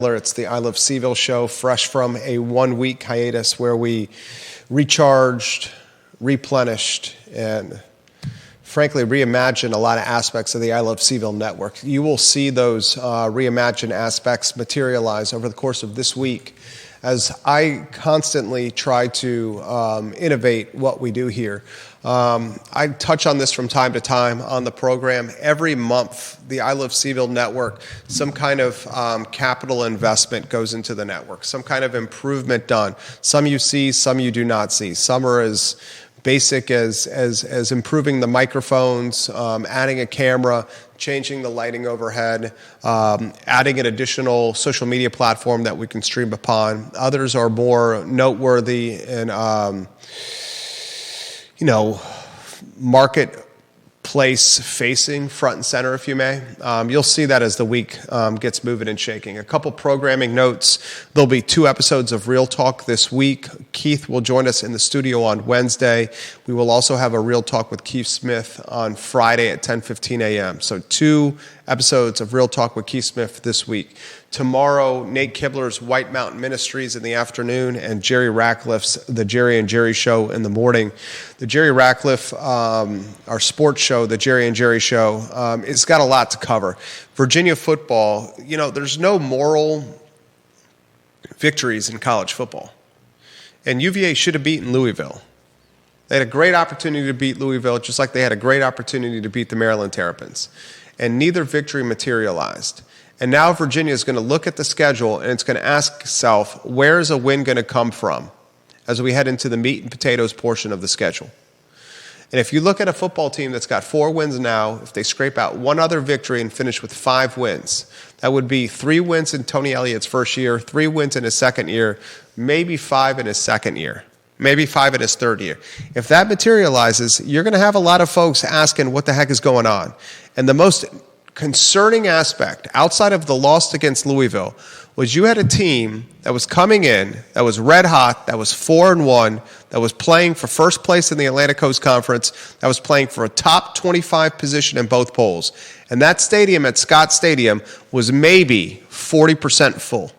It's the I Love CVille Show, fresh from a 1-week hiatus where we recharged, replenished, and frankly reimagined a lot of aspects of the I Love CVille Network. You will see those reimagined aspects materialize over the course of this week as I constantly try to innovate what we do here. I touch on this from time to time on the program. Every month, the I Love CVille Network, some kind of capital investment goes into the network, some kind of improvement done. Some you see, some you do not see. Some are as basic as improving the microphones, adding a camera, changing the lighting overhead, adding an additional social media platform that we can stream upon. Others are more noteworthy and marketplace facing, front and center, if you may. You'll see that as the week gets moving and shaking. A couple programming notes. There'll be 2 episodes of Real Talk this week. Keith will join us in the studio on Wednesday. We will also have a Real Talk with Keith Smith on Friday at 10:15 a.m. So 2 episodes of Real Talk with Keith Smith this week. Tomorrow, Nate Kibler's White Mountain Ministries in the afternoon and Jerry Ratcliffe's The Jerry and Jerry Show in the morning. The Jerry Ratcliffe, our sports show, The Jerry and Jerry Show, it's got a lot to cover. Virginia football, there's no moral victories in college football. And UVA should have beaten Louisville. They had a great opportunity to beat Louisville, just like they had a great opportunity to beat the Maryland Terrapins. And neither victory materialized. And now Virginia is going to look at the schedule and it's going to ask itself, where is a win going to come from as we head into the meat and potatoes portion of the schedule? And if you look at a football team that's got 4 wins now, if they scrape out one other victory and finish with 5 wins, that would be 3 wins in Tony Elliott's first year, 3 wins in his second year, maybe 5 in his second year, maybe 5 in his third year. If that materializes, you're going to have a lot of folks asking what the heck is going on. And the most concerning aspect, outside of the loss against Louisville, was you had a team that was coming in, that was red hot, that was 4-1, that was playing for first place in the Atlantic Coast Conference, that was playing for a top 25 position in both polls. And that stadium at Scott Stadium was maybe 40% full.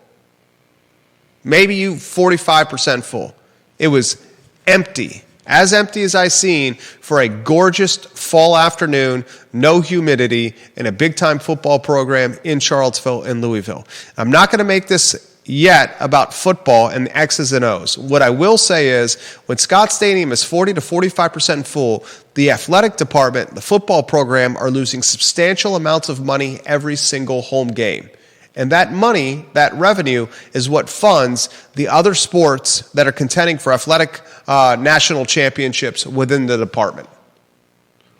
Maybe 45% full. It was empty. As empty as I've seen for a gorgeous fall afternoon, no humidity, in a big-time football program in Charlottesville and Louisville. I'm not going to make this yet about football and the X's and O's. What I will say is when Scott Stadium is 40 to 45% full, the athletic department, the football program are losing substantial amounts of money every single home game. And that money, that revenue, is what funds the other sports that are contending for athletic national championships within the department.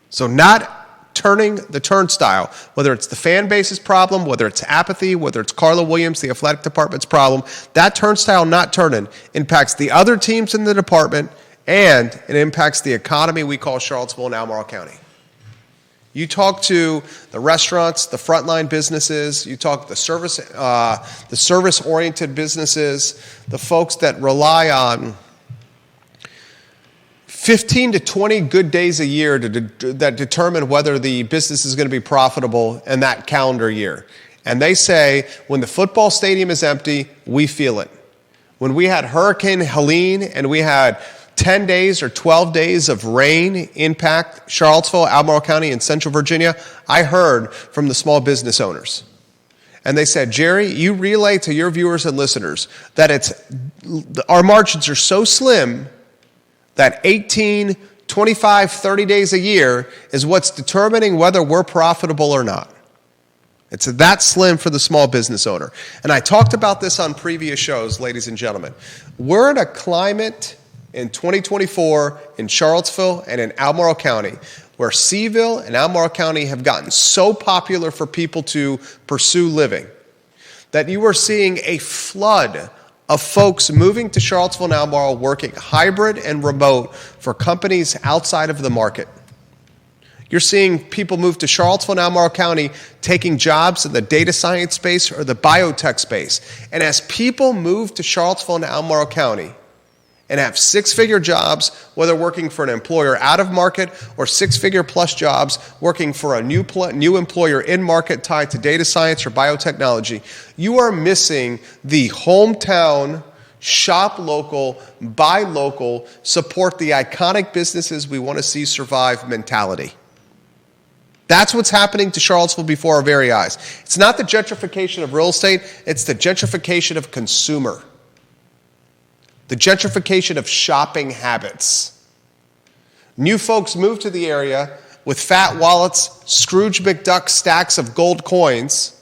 So not turning the turnstile, whether it's the fan base's problem, whether it's apathy, whether it's Carla Williams, the athletic department's problem, that turnstile not turning impacts the other teams in the department, and it impacts the economy we call Charlottesville and Albemarle County. You talk to the restaurants, the frontline businesses, you talk to the service-oriented businesses, the folks that rely on 15 to 20 good days a year that determine whether the business is going to be profitable in that calendar year. And they say, when the football stadium is empty, we feel it. When we had Hurricane Helene and we had 10 days or 12 days of rain impact Charlottesville, Albemarle County, and Central Virginia, I heard from the small business owners. And they said, Jerry, you relay to your viewers and listeners that our margins are so slim that 18, 25, 30 days a year is what's determining whether we're profitable or not. It's that slim for the small business owner. And I talked about this on previous shows, ladies and gentlemen. We're in a climate in 2024 in Charlottesville and in Albemarle County, where CVille and Albemarle County have gotten so popular for people to pursue living, that you are seeing a flood of folks moving to Charlottesville and Albemarle, working hybrid and remote for companies outside of the market. You're seeing people move to Charlottesville and Albemarle County taking jobs in the data science space or the biotech space. And as people move to Charlottesville and Albemarle County, and have six-figure jobs, whether working for an employer out of market or six-figure plus jobs working for a new employer in market tied to data science or biotechnology, you are missing the hometown, shop local, buy local, support the iconic businesses we want to see survive mentality. That's what's happening to Charlottesville before our very eyes. It's not the gentrification of real estate, it's the gentrification of consumer. The gentrification of shopping habits. New folks move to the area with fat wallets, Scrooge McDuck stacks of gold coins,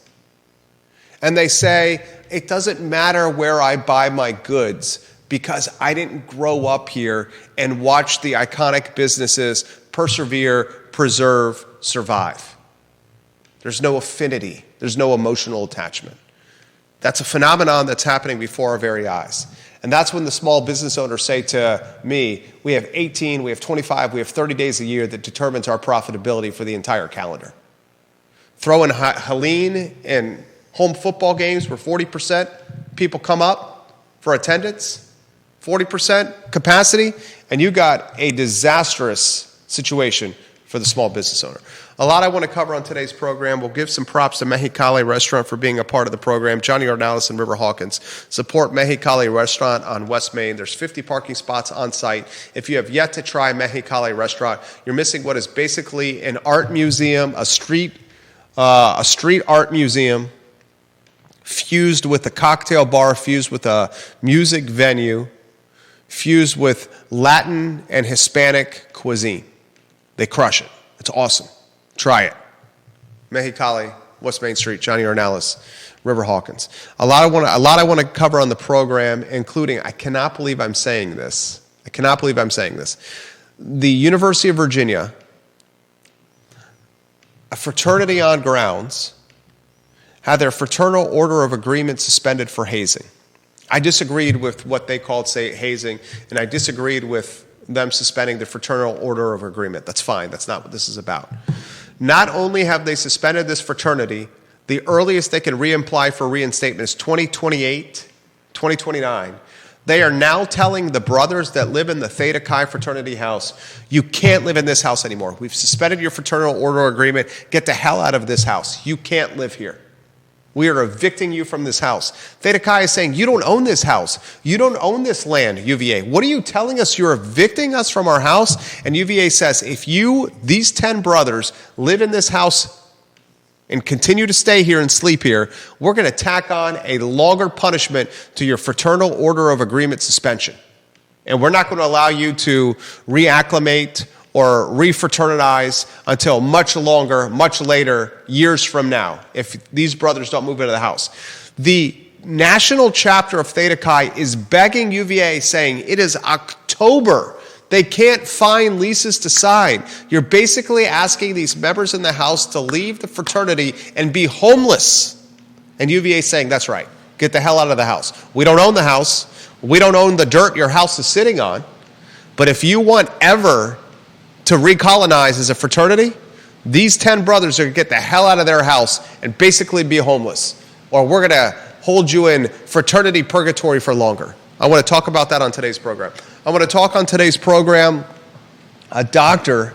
and they say, it doesn't matter where I buy my goods because I didn't grow up here and watch the iconic businesses persevere, preserve, survive. There's no affinity. There's no emotional attachment. That's a phenomenon that's happening before our very eyes. And that's when the small business owners say to me, we have 18, we have 25, we have 30 days a year that determines our profitability for the entire calendar. Throw in Helene and home football games where 40% people come up for attendance, 40% capacity, and you got a disastrous situation for the small business owner. A lot I want to cover on today's program. We'll give some props to Mexicali Restaurant for being a part of the program. Johnny Ornalis and River Hawkins support Mexicali Restaurant on West Main. There's 50 parking spots on site. If you have yet to try Mexicali Restaurant, you're missing what is basically an art museum, a street art museum, fused with a cocktail bar, fused with a music venue, fused with Latin and Hispanic cuisine. They crush it. It's awesome. Try it. Mexicali, West Main Street, Johnny Ornalis, River Hawkins. A lot I want to cover on the program, including, I cannot believe I'm saying this. The University of Virginia, a fraternity on grounds, had their fraternal order of agreement suspended for hazing. I disagreed with what they called, say, hazing, and I disagreed with them suspending the fraternal order of agreement. That's fine. That's not what this is about. Not only have they suspended this fraternity, the earliest they can reapply for reinstatement is 2028, 2029. They are now telling the brothers that live in the Theta Chi fraternity house, you can't live in this house anymore. We've suspended your fraternal order agreement. Get the hell out of this house. You can't live here. We are evicting you from this house. Theta Chi is saying, you don't own this house. You don't own this land, UVA. What are you telling us? You're evicting us from our house? And UVA says, if these 10 brothers, live in this house and continue to stay here and sleep here, we're going to tack on a longer punishment to your fraternal order of agreement suspension. And we're not going to allow you to reacclimate or refraternize until much longer, much later, years from now, if these brothers don't move into the house. The national chapter of Theta Chi is begging UVA, saying it is October. They can't find leases to sign. You're basically asking these members in the house to leave the fraternity and be homeless. And UVA is saying, that's right, get the hell out of the house. We don't own the house. We don't own the dirt your house is sitting on. But if you want ever to recolonize as a fraternity, these 10 brothers are going to get the hell out of their house and basically be homeless. Or we're going to hold you in fraternity purgatory for longer. I want to talk about that on today's program. I want to talk on today's program a doctor,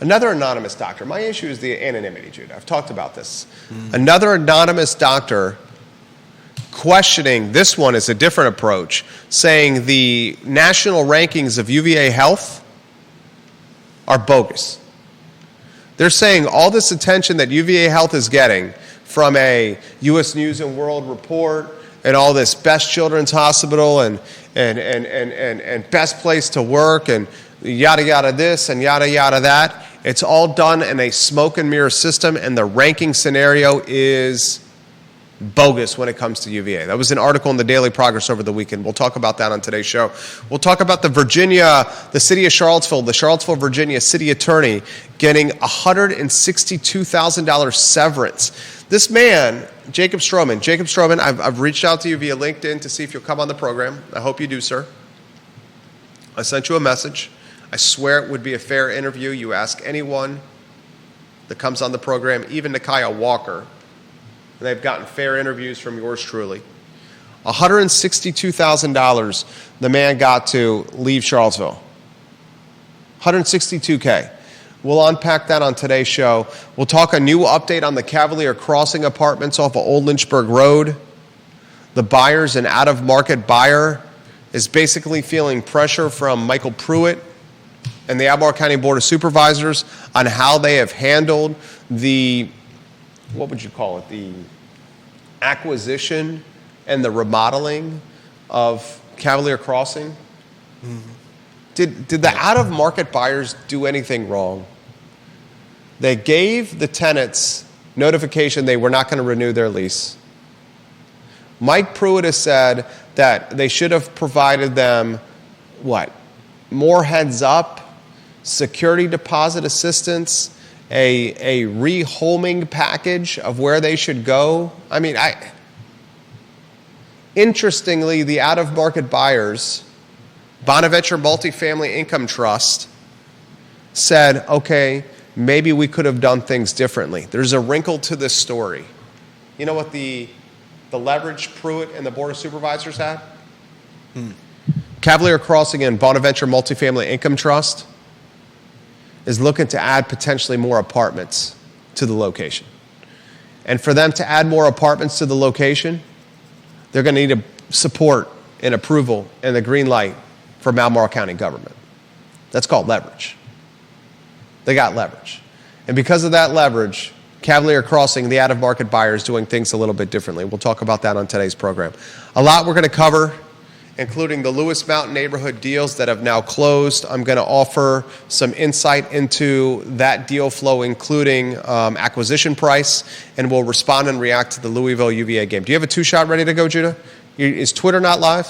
another anonymous doctor. My issue is the anonymity, Jude. I've talked about this. Another anonymous doctor questioning, this one is a different approach, saying the national rankings of UVA Health are bogus. They're saying all this attention that UVA Health is getting from a U.S. News and World Report and all this best children's hospital and best place to work and yada yada this and yada yada that, it's all done in a smoke and mirror system, and the ranking scenario is bogus when it comes to UVA. That was an article in the Daily Progress over the weekend. We'll talk about that on today's show. We'll talk about the city of Charlottesville, the Charlottesville, Virginia city attorney getting $162,000 severance. This man, Jacob Stroman, I've reached out to you via LinkedIn to see if you'll come on the program. I hope you do, sir. I sent you a message. I swear it would be a fair interview. You ask anyone that comes on the program, even Nakia Walker, and they've gotten fair interviews from yours truly. $162,000 the man got to leave Charlottesville. $162K. We'll unpack that on today's show. We'll talk a new update on the Cavalier Crossing apartments off of Old Lynchburg Road. The buyer's an out-of-market buyer is basically feeling pressure from Michael Pruitt and the Albemarle County Board of Supervisors on how they have handled the, what would you call it, the acquisition and the remodeling of Cavalier Crossing. Mm-hmm. Did the out-of-market buyers do anything wrong? They gave the tenants notification they were not going to renew their lease. Mike Pruitt has said that they should have provided them, what, more heads up, security deposit assistance, a rehoming package of where they should go. I mean, interestingly, the out-of-market buyers, Bonaventure Multifamily Income Trust, said, okay, maybe we could have done things differently. There's a wrinkle to this story. You know what the leverage Pruitt and the Board of Supervisors had? Cavalier Crossing and Bonaventure Multifamily Income Trust is looking to add potentially more apartments to the location. And for them to add more apartments to the location, they're going to need support and approval and the green light from Albemarle County government. That's called leverage. They got leverage. And because of that leverage, Cavalier Crossing, the out-of-market buyer, is doing things a little bit differently. We'll talk about that on today's program. A lot we're going to cover, including the Lewis Mountain neighborhood deals that have now closed. I'm going to offer some insight into that deal flow, including acquisition price, and we'll respond and react to the Louisville UVA game. Do you have a two-shot ready to go, Judah? Is Twitter not live?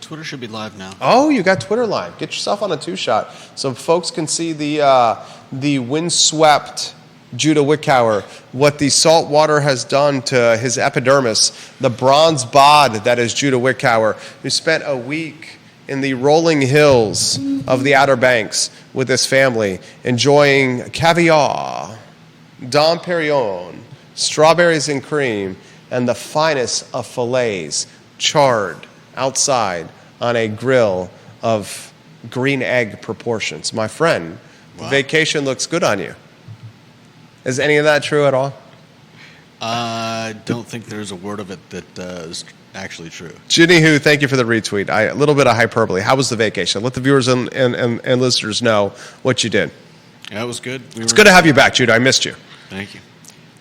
Twitter should be live now. Oh, you got Twitter live. Get yourself on a two-shot so folks can see the windswept Judah Wickower, what the salt water has done to his epidermis, the bronze bod that is Judah Wickower, who spent a week in the rolling hills of the Outer Banks with his family, enjoying caviar, Dom Perignon, strawberries and cream, and the finest of fillets charred outside on a grill of green egg proportions. My friend, wow. The vacation looks good on you. Is any of that true at all? I don't think there's a word of it that is actually true. Ginny Who, thank you for the retweet. A little bit of hyperbole. How was the vacation? Let the viewers and listeners know what you did. Yeah, it was good. It's good to have you back, Judah. I missed you. Thank you.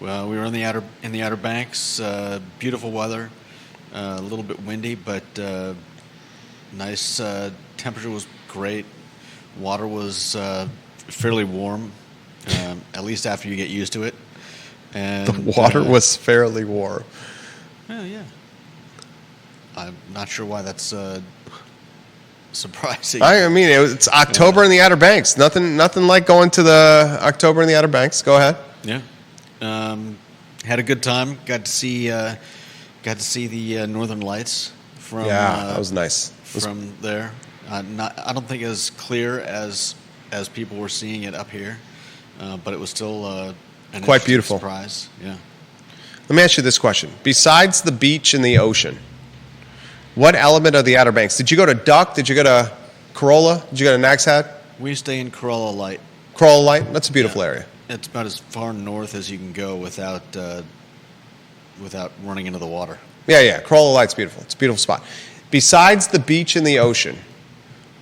Well, we were in the Outer Banks. Beautiful weather. A little bit windy, but nice. Temperature was great. Water was fairly warm, at least after you get used to it. And the water was fairly warm. Yeah. I'm not sure why that's surprising. I mean, it's October in the Outer Banks. Nothing like going to the October in the Outer Banks. Go ahead. Yeah. Had a good time. Got to see the Northern Lights from. Yeah, that was nice. From there, I don't think as clear as people were seeing it up here, but it was still an quite beautiful surprise. Yeah. Let me ask you this question: besides the beach and the ocean, what element of the Outer Banks? Did you go to Duck? Did you go to Corolla? Did you go to Nags Head? We stay in Corolla Light. Corolla Light. That's a beautiful area. It's about as far north as you can go without running into the water. Yeah. Corolla Light's beautiful. It's a beautiful spot. Besides the beach and the ocean,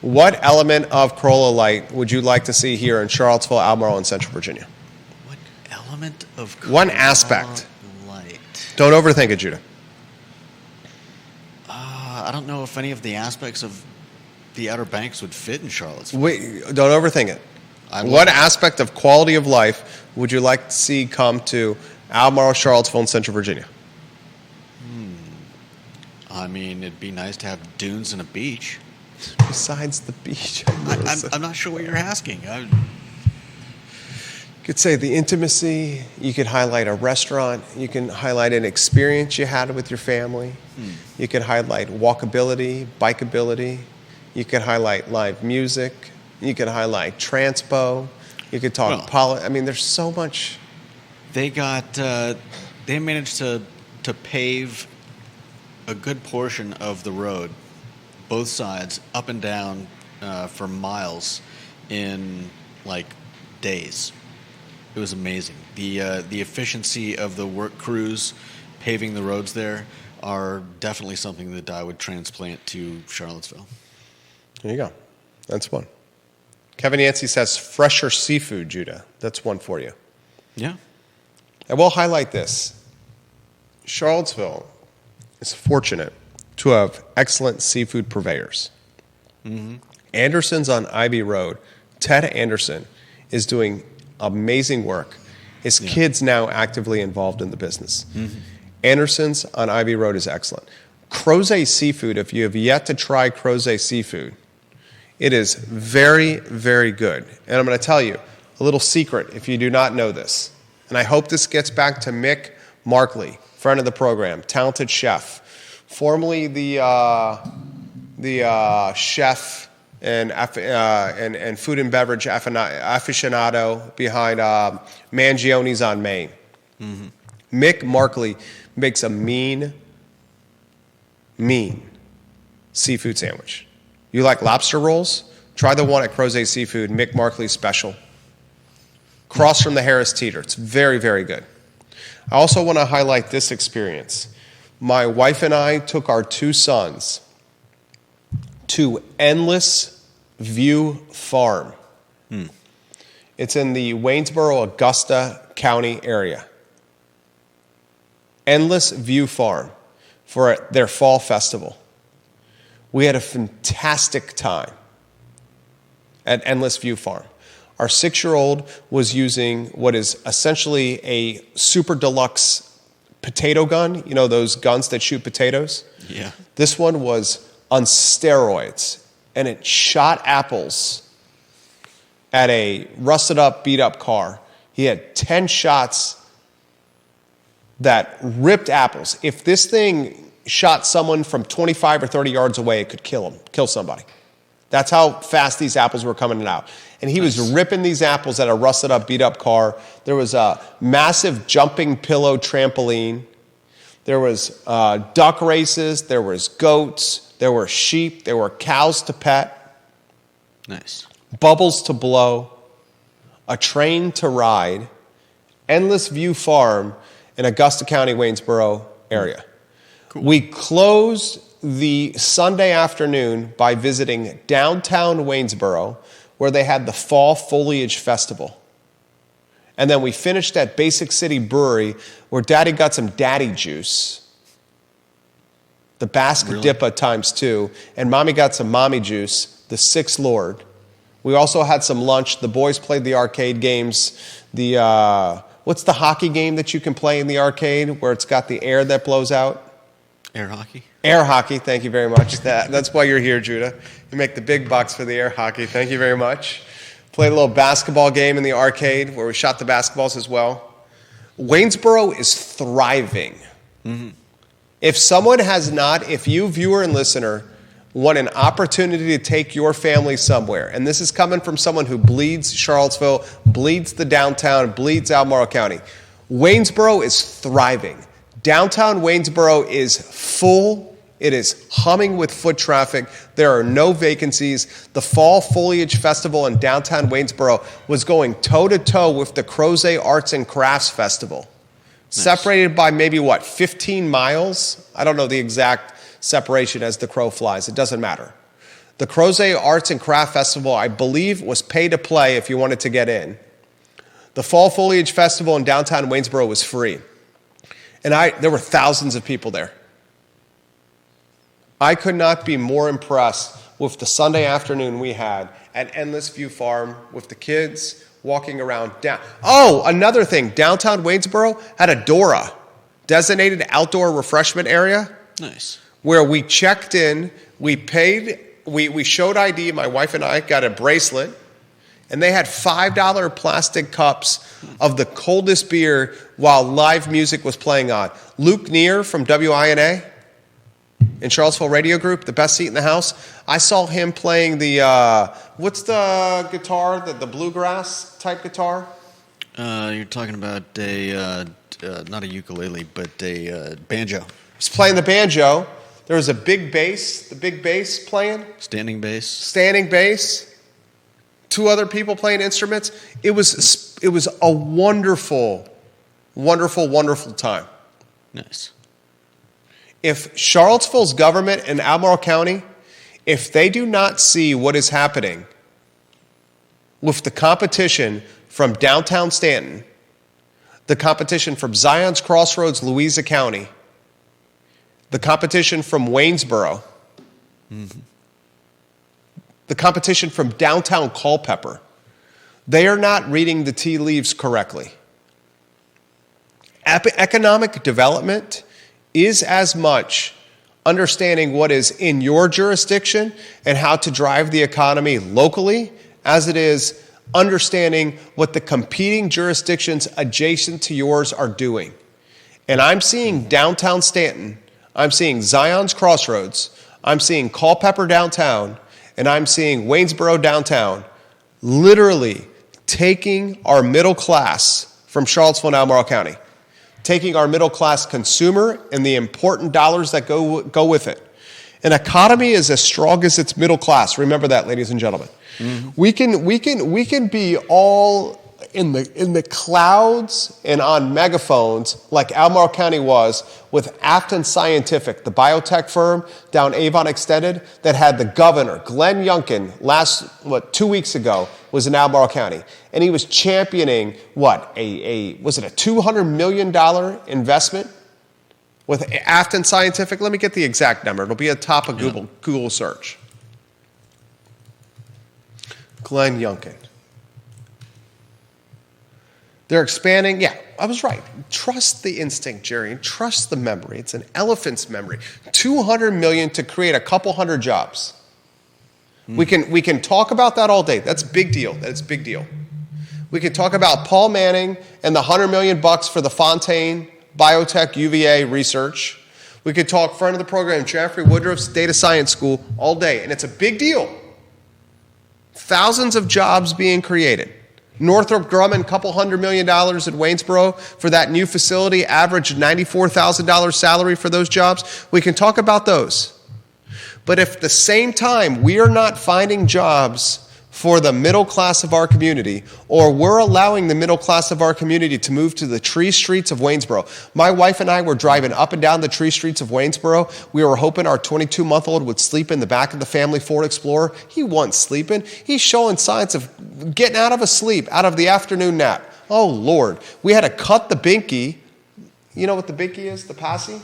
what element of Corolla Light would you like to see here in Charlottesville, Albemarle, and Central Virginia? What element of Corolla One aspect. Light? Don't overthink it, Judah. I don't know if any of the aspects of the Outer Banks would fit in Charlottesville. Wait, don't overthink it. What aspect of quality of life would you like to see come to Albemarle, Charlottesville, and Central Virginia? I mean, it'd be nice to have dunes and a beach. Besides the beach. I'm not sure what you're asking. You could say the intimacy. You could highlight a restaurant. You can highlight an experience you had with your family. You could highlight walkability, bikeability. You could highlight live music. You could highlight transpo. You could talk I mean, there's so much. They managed to pave a good portion of the road, both sides, up and down for miles in like days. It was amazing. The efficiency of the work crews paving the roads there are definitely something that I would transplant to Charlottesville. There you go. That's one. Kevin Yancey says fresher seafood, Judah. That's one for you. Yeah. I will highlight this. Charlottesville is fortunate to have excellent seafood purveyors. Mm-hmm. Anderson's on Ivy Road. Ted Anderson is doing amazing work. His kid's now actively involved in the business. Mm-hmm. Anderson's on Ivy Road is excellent. Crozet Seafood, if you have yet to try Crozet Seafood, it is very, very good. And I'm going to tell you a little secret if you do not know this. And I hope this gets back to Mick Markley, friend of the program, talented chef, formerly the chef and food and beverage aficionado behind Mangione's on Main. Mm-hmm. Mick Markley makes a mean seafood sandwich. You like lobster rolls? Try the one at Crozet Seafood, Mick Markley's special. Across from the Harris Teeter. It's very, very good. I also want to highlight this experience. My wife and I took our two sons to Endless View Farm. It's in the Waynesboro, Augusta County area. Endless View Farm for their fall festival. We had a fantastic time at Endless View Farm. Our 6-year-old was using what is essentially a super deluxe potato gun. You know those guns that shoot potatoes? Yeah. This one was on steroids, and it shot apples at a rusted up, beat up car. He had 10 shots that ripped apples. If this thing shot someone from 25 or 30 yards away, it could kill somebody. That's how fast these apples were coming out. And he was ripping these apples at a rusted up, beat up car. There was a massive jumping pillow trampoline. There was duck races. There was goats. There were sheep. There were cows to pet. Nice. Bubbles to blow. A train to ride. Endless View Farm in Augusta County, Waynesboro area. Cool. We closed the Sunday afternoon by visiting downtown Waynesboro, where they had the Fall Foliage Festival. And then we finished at Basic City Brewery, where Daddy got some daddy juice, the Basque Dippa ×2, and Mommy got some mommy juice, the Sixth Lord. We also had some lunch. The boys played the arcade games. What's the hockey game that you can play in the arcade where it's got the air that blows out? Air hockey? Air hockey, thank you very much. That's why you're here, Judah. You make the big bucks for the air hockey. Thank you very much. Played a little basketball game in the arcade where we shot the basketballs as well. Waynesboro is thriving. Mm-hmm. If you, viewer and listener, want an opportunity to take your family somewhere, and this is coming from someone who bleeds Charlottesville, bleeds the downtown, bleeds Albemarle County, Waynesboro is thriving. Downtown Waynesboro is full. It is humming with foot traffic. There are no vacancies. The Fall Foliage Festival in downtown Waynesboro was going toe-to-toe with the Crozet Arts and Crafts Festival. Nice. Separated by maybe, 15 miles? I don't know the exact separation as the crow flies. It doesn't matter. The Crozet Arts and Craft Festival, I believe, was pay to play if you wanted to get in. The Fall Foliage Festival in downtown Waynesboro was free. And there were thousands of people there. I could not be more impressed with the Sunday afternoon we had at Endless View Farm with the kids walking around down. Oh, another thing. Downtown Waynesboro had a DORA, designated outdoor refreshment area. Nice. Where we checked in, we paid, we showed ID, my wife and I got a bracelet, and they had $5 plastic cups of the coldest beer while live music was playing on. Luke Neer from WINA in Charlottesville Radio Group, the best seat in the house. I saw him playing the, what's the guitar, the bluegrass type guitar? You're talking about not a ukulele, but a banjo. He's playing the banjo. There was a big bass, the big bass playing. Standing bass. Standing bass. 2 other people playing instruments. It was a wonderful, wonderful, wonderful time. Nice. If Charlottesville's government and Albemarle County, if they do not see what is happening with the competition from downtown Stanton, the competition from Zion's Crossroads, Louisa County, the competition from Waynesboro, the competition from downtown Culpeper, they are not reading the tea leaves correctly. Economic development is as much understanding what is in your jurisdiction and how to drive the economy locally as it is understanding what the competing jurisdictions adjacent to yours are doing. And I'm seeing downtown Stanton, I'm seeing Zion's Crossroads, I'm seeing Culpeper downtown, and I'm seeing Waynesboro downtown literally taking our middle class from Charlottesville and Albemarle County, taking our middle class consumer and the important dollars that go with it. An economy is as strong as its middle class. Remember that, ladies and gentlemen. Mm-hmm. We can be all in the clouds and on megaphones like Albemarle County was with Afton Scientific, the biotech firm down Avon Extended that had the governor, Glenn Youngkin, 2 weeks ago, was in Albemarle County. And he was championing, was it a $200 million investment with Afton Scientific? Let me get the exact number. It'll be at the top of Google search. Glenn Youngkin. They're expanding. Yeah, I was right. Trust the instinct, Jerry, and trust the memory. It's an elephant's memory. $200 million to create a couple hundred jobs. We can talk about that all day. That's a big deal. That's a big deal. We can talk about Paul Manning and the $100 million for the Fontaine Biotech UVA research. We could talk friend of the program, Jeffrey Woodruff's data science school all day, and it's a big deal. Thousands of jobs being created. Northrop Grumman, $200 million at Waynesboro for that new facility, average $94,000 salary for those jobs. We can talk about those. But if at the same time we are not finding jobs for the middle class of our community, or we're allowing the middle class of our community to move to the tree streets of Waynesboro. My wife and I were driving up and down the tree streets of Waynesboro. We were hoping our 22-month-old would sleep in the back of the family Ford Explorer. He wasn't sleeping. He's showing signs of getting out of the afternoon nap. Oh, Lord. We had to cut the binky. You know what the binky is, the passy?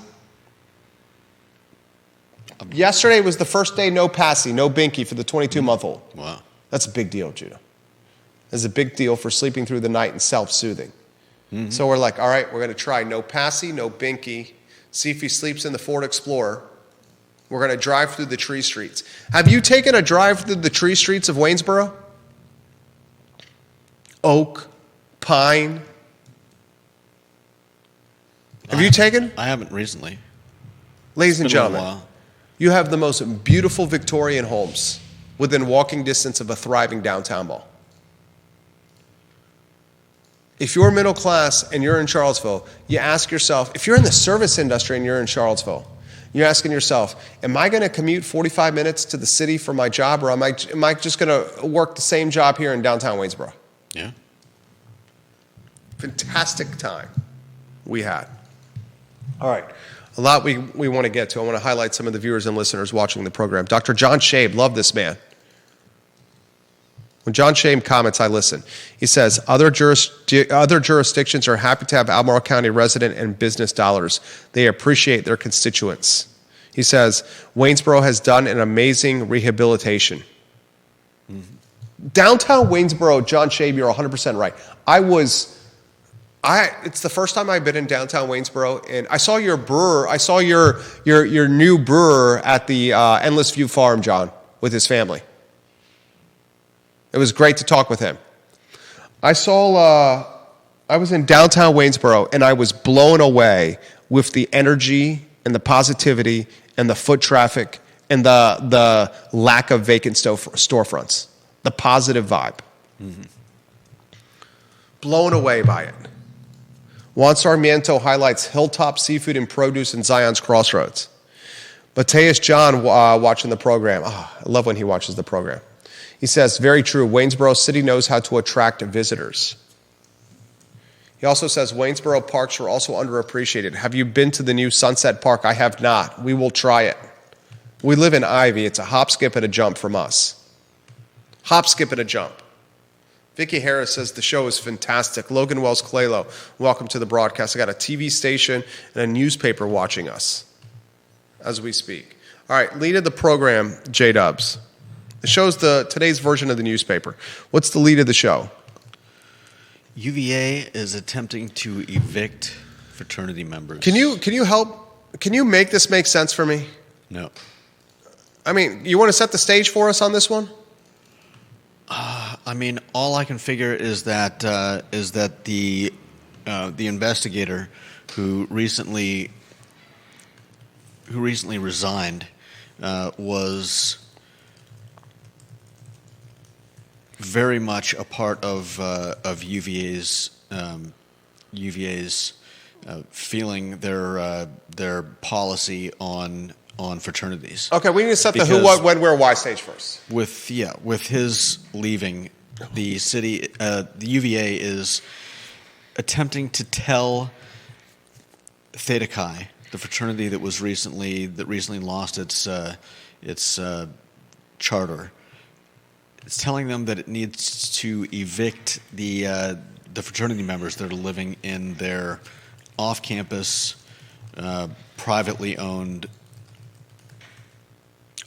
Yesterday was the first day no passy, no binky for the 22-month-old. Wow. That's a big deal, Judah. That's a big deal for sleeping through the night and self-soothing. Mm-hmm. So we're like, all right, we're going to try no passy, no binky. See if he sleeps in the Ford Explorer. We're going to drive through the tree streets. Have you taken a drive through the tree streets of Waynesboro? Oak, pine. Have you taken? I haven't recently. Ladies and gentlemen, you have the most beautiful Victorian homes within walking distance of a thriving downtown mall. If you're middle class and you're in Charlottesville, you ask yourself, if you're in the service industry and you're in Charlottesville, you're asking yourself, am I going to commute 45 minutes to the city for my job, or am I just going to work the same job here in downtown Waynesboro? Yeah. Fantastic time we had. All right. A lot we want to get to. I want to highlight some of the viewers and listeners watching the program. Dr. John Shabe, love this man. When John Shabe comments, I listen. He says, other jurisdictions are happy to have Albemarle County resident and business dollars. They appreciate their constituents. He says, Waynesboro has done an amazing rehabilitation. Mm-hmm. Downtown Waynesboro, John Shabe, you're 100% right. It's the first time I've been in downtown Waynesboro, and I saw your brewer. I saw your new brewer at the Endless View Farm, John, with his family. It was great to talk with him. I was in downtown Waynesboro, and I was blown away with the energy and the positivity and the foot traffic and the lack of vacant storefronts, the positive vibe. Mm-hmm. Blown away by it. Juan Sarmiento highlights Hilltop Seafood and Produce in Zion's Crossroads. Mateus John watching the program. Oh, I love when he watches the program. He says, very true, Waynesboro City knows how to attract visitors. He also says, Waynesboro parks are also underappreciated. Have you been to the new Sunset Park? I have not. We will try it. We live in Ivy. It's a hop, skip, and a jump from us. Hop, skip, and a jump. Vicky Harris says the show is fantastic. Logan Wells Claylo, welcome to the broadcast. I got a TV station and a newspaper watching us as we speak. All right, lead of the program, J-Dubs. The show's today's version of the newspaper. What's the lead of the show? UVA is attempting to evict fraternity members. Can you help? Can you make this make sense for me? No. I mean, you want to set the stage for us on this one? I mean, all I can figure is that the investigator who recently resigned was very much a part of UVA's feeling their policy on fraternities. Okay, we need to set the who, what, when, where, why stage first. With his leaving, the city, the UVA is attempting to tell Theta Chi, the fraternity that recently lost its charter. It's telling them that it needs to evict the fraternity members that are living in their off-campus, privately owned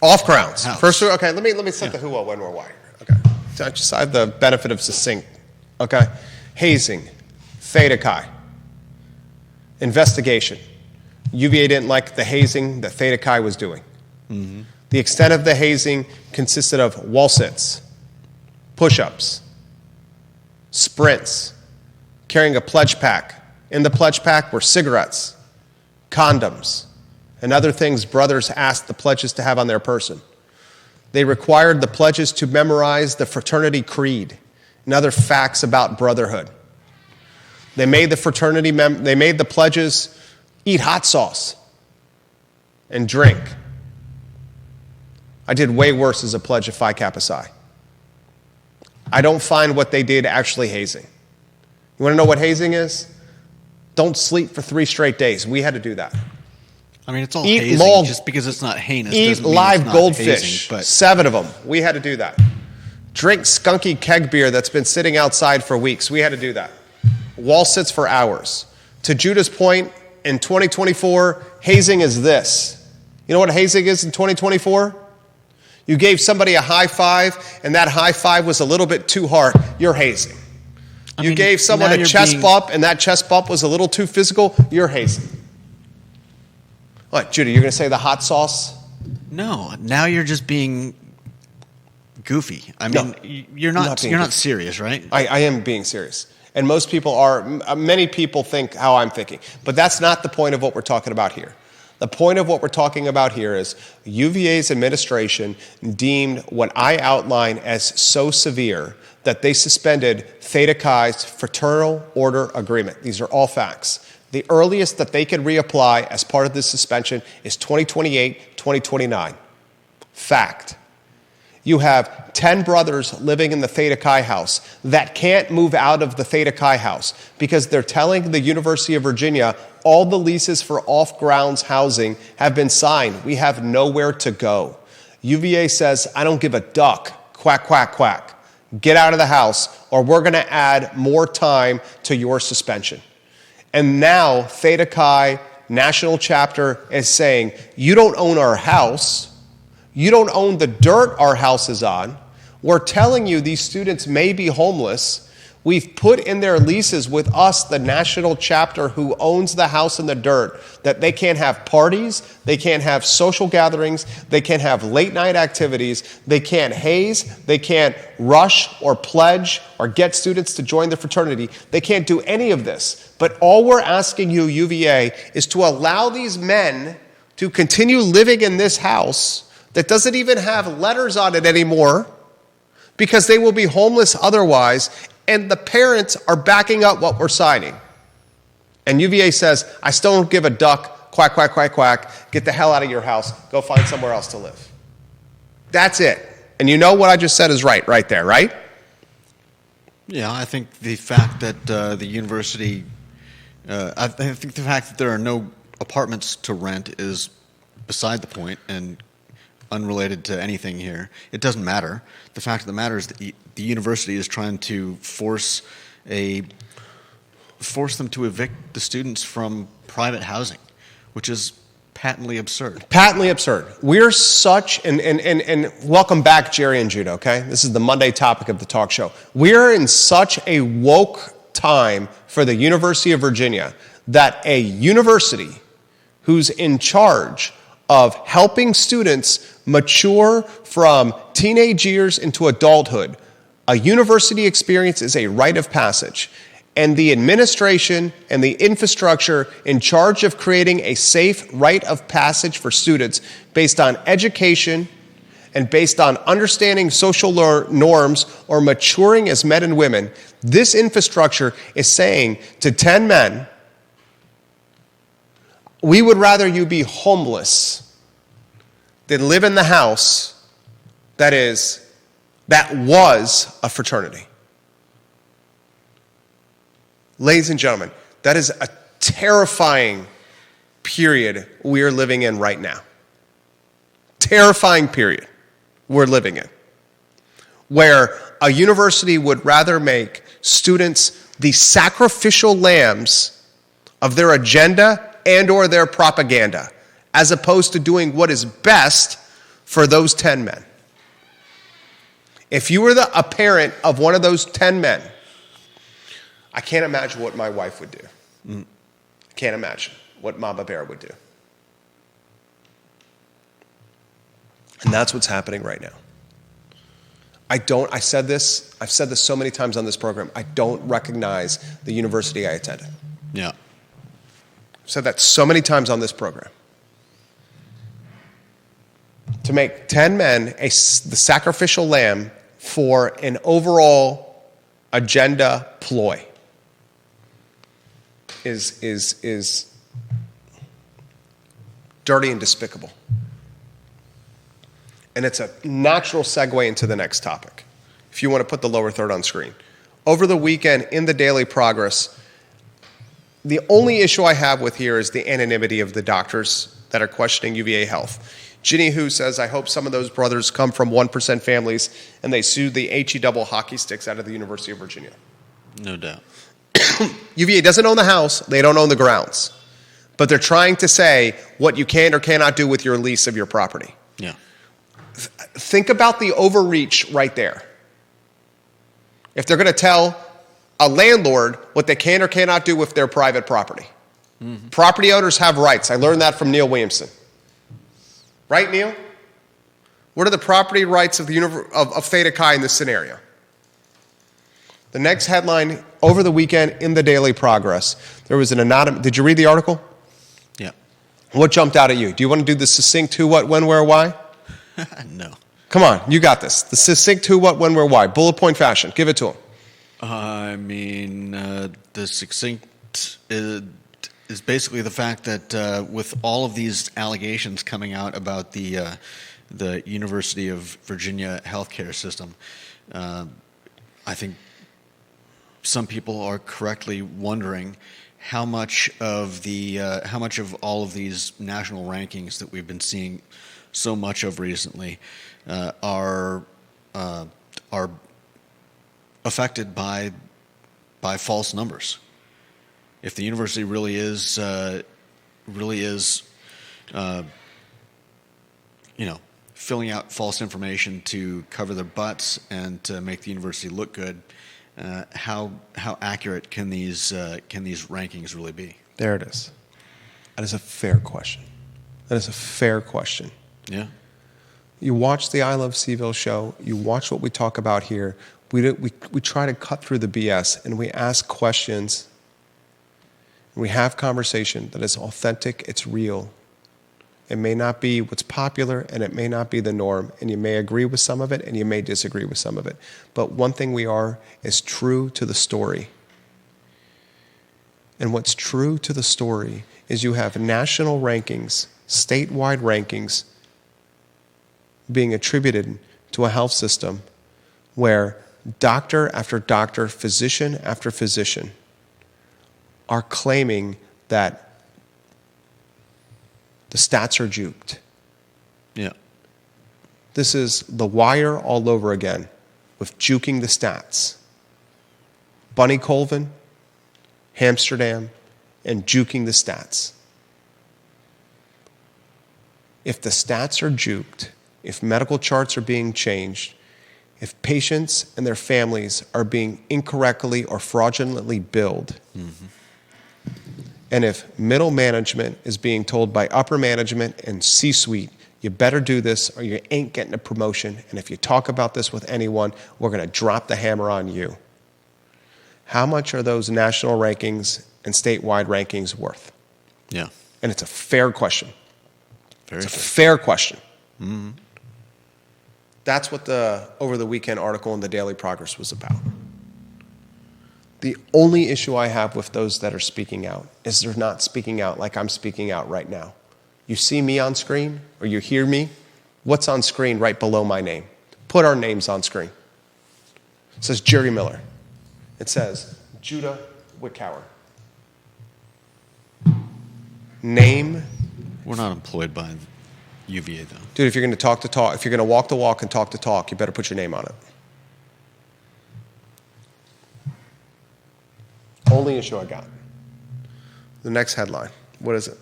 off-grounds. house. First, okay, let me set the who, what, when, where, why. Okay, so I have the benefit of succinct. Okay, hazing, Theta Chi, investigation. UVA didn't like the hazing that Theta Chi was doing. Mm-hmm. The extent of the hazing consisted of wall sits, push-ups, sprints, carrying a pledge pack. In the pledge pack were cigarettes, condoms, and other things brothers asked the pledges to have on their person. They required the pledges to memorize the fraternity creed and other facts about brotherhood. They made the pledges eat hot sauce and drink. I did way worse as a pledge of Phi Kappa Psi. I don't find what they did actually hazing. You want to know what hazing is? Don't sleep for 3 straight days. We had to do that. I mean, it's all Eat hazing. Just because it's not heinous Eat doesn't mean live it's not goldfish. hazing, but 7 of them. We had to do that. Drink skunky keg beer that's been sitting outside for weeks. We had to do that. Wall sits for hours. To Judah's point, in 2024, hazing is this. You know what hazing is in 2024? You gave somebody a high five, and that high five was a little bit too hard. You're hazing. You gave someone a chest bump, and that chest bump was a little too physical. You're hazing. What, Judah, you're going to say the hot sauce? No, now you're just being goofy. I mean, you're not serious, right? I am being serious. And most people are, many people think how I'm thinking. But that's not the point of what we're talking about here. The point of what we're talking about here is UVA's administration deemed what I outline as so severe that they suspended Theta Chi's fraternal order agreement. These are all facts. The earliest that they can reapply as part of this suspension is 2028, 2029. Fact. You have 10 brothers living in the Theta Chi house that can't move out of the Theta Chi house because they're telling the University of Virginia all the leases for off-grounds housing have been signed. We have nowhere to go. UVA says, I don't give a duck. Quack, quack, quack. Get out of the house or we're going to add more time to your suspension. And now Theta Chi National Chapter is saying, you don't own our house. You don't own the dirt our house is on. We're telling you these students may be homeless. We've put in their leases with us, the national chapter who owns the house and the dirt, that they can't have parties, they can't have social gatherings, they can't have late night activities, they can't haze, they can't rush or pledge or get students to join the fraternity. They can't do any of this. But all we're asking you, UVA, is to allow these men to continue living in this house that doesn't even have letters on it anymore because they will be homeless otherwise, and the parents are backing up what we're signing. And UVA says, I still don't give a duck. quack, quack, quack, quack, get the hell out of your house, go find somewhere else to live. That's it. And you know what I just said is right there, right? Yeah, I think the fact that the university, I think the fact that there are no apartments to rent is beside the point and unrelated to anything here. It doesn't matter. The fact of the matter is that the university is trying to force them to evict the students from private housing, which is patently absurd. Patently absurd. We're such, and welcome back, Jerry and Judah, okay? This is the Monday topic of the talk show. We're in such a woke time for the University of Virginia that a university who's in charge of helping students mature from teenage years into adulthood, a university experience is a rite of passage. And the administration and the infrastructure in charge of creating a safe rite of passage for students based on education and based on understanding social norms or maturing as men and women, this infrastructure is saying to 10 men, we would rather you be homeless than live in the house that was a fraternity. Ladies and gentlemen, that is a terrifying period we are living in right now. Terrifying period we're living in, where a university would rather make students the sacrificial lambs of their agenda and or their propaganda, as opposed to doing what is best for those 10 men. If you were a parent of one of those 10 men, I can't imagine what my wife would do. I can't imagine what Mama Bear would do. And that's what's happening right now. I've said this so many times on this program, I don't recognize the university I attended. Yeah. I've said that so many times on this program. To make 10 men the sacrificial lamb for an overall agenda ploy is dirty and despicable. And it's a natural segue into the next topic, if you want to put the lower third on screen. Over the weekend, in the Daily Progress, the only issue I have with here is the anonymity of the doctors that are questioning UVA Health. Ginny Who says, I hope some of those brothers come from 1% families and they sued the HE double hockey sticks out of the University of Virginia. No doubt. UVA doesn't own the house, they don't own the grounds. But they're trying to say what you can or cannot do with your lease of your property. Yeah. Think about the overreach right there. If they're going to tell a landlord what they can or cannot do with their private property. Mm-hmm. Property owners have rights. I learned that from Neil Williamson. Right, Neil? What are the property rights of Theta Chi in this scenario? The next headline, over the weekend in the Daily Progress, there was an anonymous... Did you read the article? Yeah. What jumped out at you? Do you want to do the succinct who, what, when, where, why? No. Come on, you got this. The succinct who, what, when, where, why. Bullet point fashion. Give it to him. I mean, the succinct is basically the fact that with all of these allegations coming out about the University of Virginia healthcare system, I think some people are correctly wondering how much of all of these national rankings that we've been seeing so much of recently are affected by false numbers. If the university really is filling out false information to cover their butts and to make the university look good, how accurate can these rankings really be? There it is. That is a fair question. That is a fair question. Yeah. You watch the I Love CVille show. You watch what we talk about here. We try to cut through the BS and we ask questions. We have conversation that is authentic. It's real. It may not be what's popular and it may not be the norm. And you may agree with some of it and you may disagree with some of it. But one thing we are is true to the story. And what's true to the story is you have national rankings, statewide rankings, being attributed to a health system where doctor after doctor, physician after physician are claiming that the stats are juked. Yeah. This is The Wire all over again with juking the stats. Bunny Colvin, Amsterdam, and juking the stats. If the stats are juked, if medical charts are being changed, if patients and their families are being incorrectly or fraudulently billed, and if middle management is being told by upper management and C-suite, you better do this or you ain't getting a promotion, and if you talk about this with anyone, we're going to drop the hammer on you. How much are those national rankings and statewide rankings worth? Yeah. And it's a fair question. Very It's a fair. fair question. That's what the over the weekend article in the Daily Progress was about. The only issue I have with those that are speaking out is they're not speaking out like I'm speaking out right now. You see me on screen or you hear me? What's on screen right below my name? Put our names on screen. It says Jerry Miller. It says Judah Wickower. Name. We're not employed by UVA, though. Dude, if you're going to talk the talk, if you're going to walk the walk and talk the talk, you better put your name on it. Only issue I got. The next headline. What is it?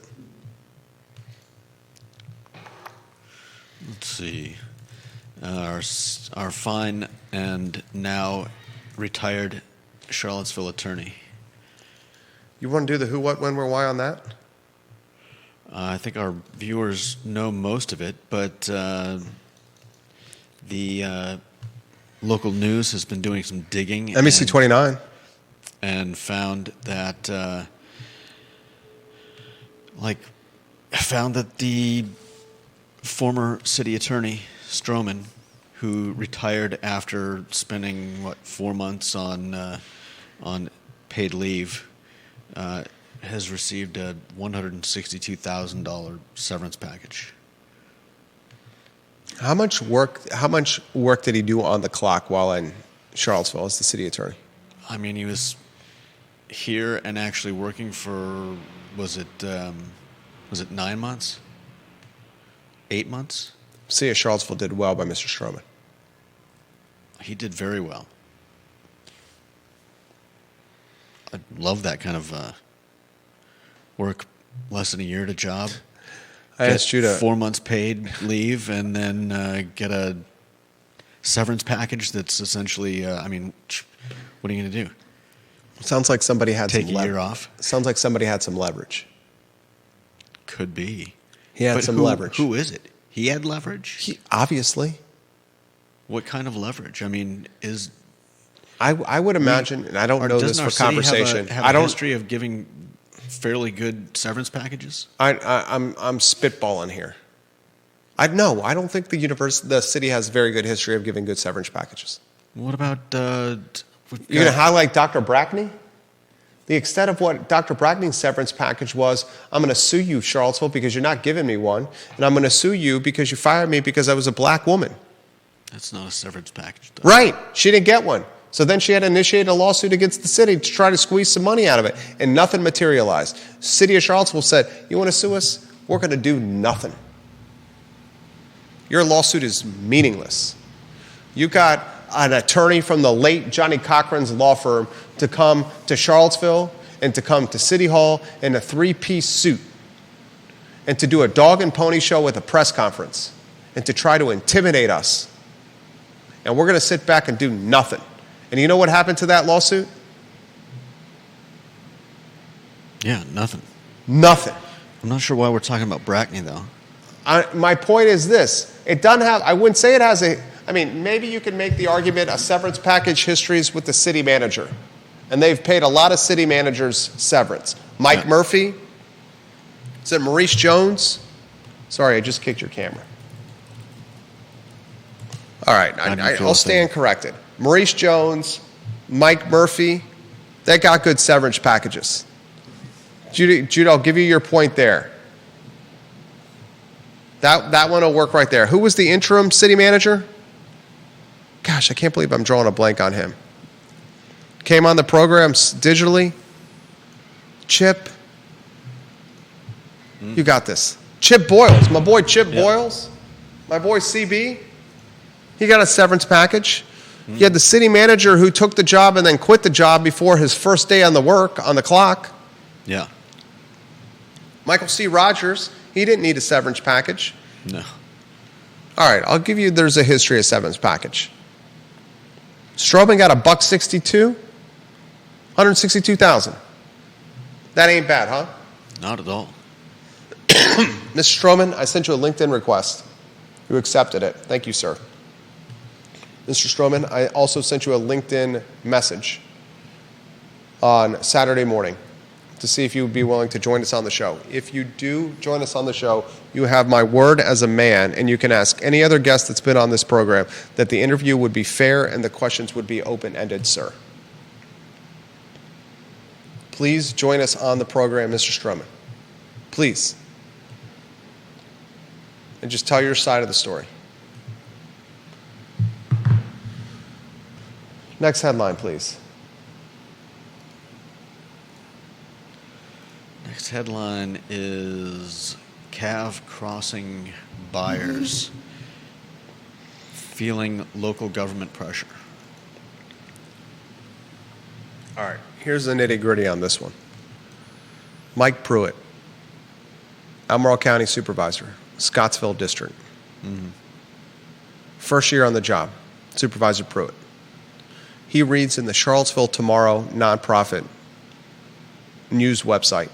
Let's see. Our fine and now retired Charlottesville attorney. You want to do the who, what, when, where, why on that? I think our viewers know most of it, but the local news has been doing some digging. NBC 29. And found that, found that the former city attorney, Stroman, who retired after spending, 4 months on paid leave, has received a $162,000 severance package. How much work did he do on the clock while in Charlottesville as the city attorney? I mean, he was here and actually working for, was it 9 months? 8 months? City of Charlottesville did well by Mr. Stroman. He did very well. I love that kind of work less than a year at a job. I asked you to 4 months paid leave and then get a severance package that's essentially, what are you going to do? Sounds like somebody had Take some a year off? Sounds like somebody had some leverage. Could be. He had some leverage. Who is it? He had leverage? Obviously. What kind of leverage? I mean, I would imagine, and I don't know this for conversation. Have a history of giving fairly good severance packages? I'm spitballing here. I don't think the city has a very good history of giving good severance packages. What about... You're going to highlight Dr. Brackney? The extent of what Dr. Brackney's severance package was, I'm going to sue you, Charlottesville, because you're not giving me one, and I'm going to sue you because you fired me because I was a black woman. That's not a severance package, though. Right. She didn't get one. So then she had to initiate a lawsuit against the city to try to squeeze some money out of it, and nothing materialized. City of Charlottesville said, you want to sue us? We're going to do nothing. Your lawsuit is meaningless. You got an attorney from the late Johnny Cochran's law firm to come to Charlottesville and to come to City Hall in a three-piece suit and to do a dog and pony show with a press conference and to try to intimidate us. And we're going to sit back and do nothing. And you know what happened to that lawsuit? Yeah, nothing. Nothing. I'm not sure why we're talking about Brackney, though. My point is this. It doesn't have, I wouldn't say it has maybe you could make the argument a severance package histories with the city manager. And they've paid a lot of city managers severance. Mike Murphy. Is it Maurice Jones? Sorry, I just kicked your camera. All right, I'll stand corrected. Maurice Jones, Mike Murphy, they got good severance packages. Judy, I'll give you your point there. That one will work right there. Who was the interim city manager? Gosh, I can't believe I'm drawing a blank on him. Came on the programs digitally. Chip. You got this. Chip Boyles. My boy Chip Boyles. My boy CB. He got a severance package. You had the city manager who took the job and then quit the job before his first day on the clock. Yeah. Michael C. Rogers, he didn't need a severance package. No. All right, I'll give you, there's a history of severance package. Strobing got $162, $162,000. That ain't bad, huh? Not at all. Mr. Stroman, I sent you a LinkedIn request. You accepted it. Thank you, sir. Mr. Stroman, I also sent you a LinkedIn message on Saturday morning to see if you would be willing to join us on the show. If you do join us on the show, you have my word as a man, and you can ask any other guest that's been on this program that the interview would be fair and the questions would be open-ended, sir. Please join us on the program, Mr. Stroman. Please. And just tell your side of the story. Next headline, please. Next headline is Cav Crossing buyers feeling local government pressure. All right, here's the nitty-gritty on this one. Mike Pruitt, Albemarle County Supervisor, Scottsville District. First year on the job, Supervisor Pruitt. He reads in the Charlottesville Tomorrow nonprofit news website,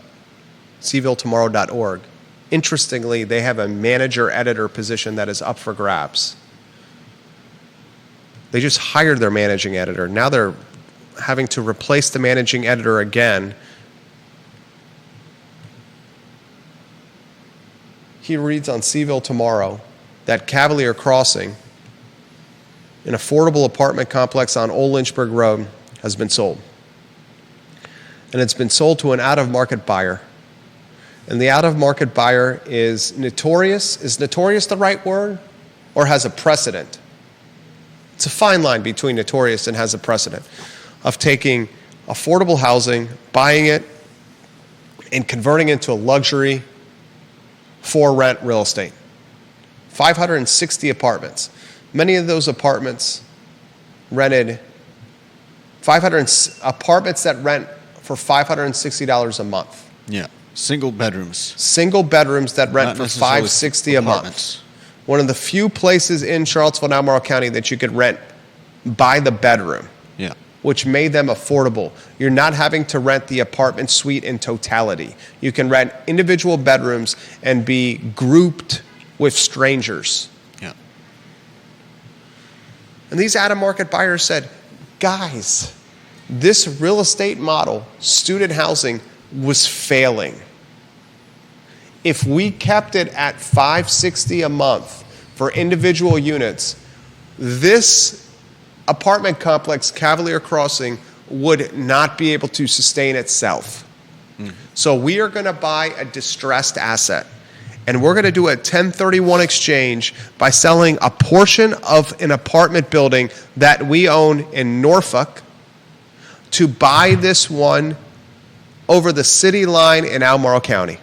CVilleTomorrow.org. Interestingly, they have a manager-editor position that is up for grabs. They just hired their managing editor. Now they're having to replace the managing editor again. He reads on CVille Tomorrow that Cavalier Crossing, an affordable apartment complex on Old Lynchburg Road, has been sold. And it's been sold to an out-of-market buyer. And the out-of-market buyer is notorious. Is notorious the right word? Or has a precedent? It's a fine line between notorious and has a precedent of taking affordable housing, buying it, and converting it into a luxury for-rent real estate. 560 apartments. Many of those apartments rented, 500 apartments that rent for $560 a month. Yeah, single bedrooms. Single bedrooms that rent for $560 a month. One of the few places in Charlottesville and Albemarle County that you could rent by the bedroom. Yeah. Which made them affordable. You're not having to rent the apartment suite in totality. You can rent individual bedrooms and be grouped with strangers. Yeah. And these out-of-market buyers said, guys, this real estate model, student housing, was failing. If we kept it at $560 a month for individual units, this apartment complex, Cavalier Crossing, would not be able to sustain itself. So we are going to buy a distressed asset, and we're going to do a 1031 exchange by selling a portion of an apartment building that we own in Norfolk to buy this one over the city line in Albemarle County.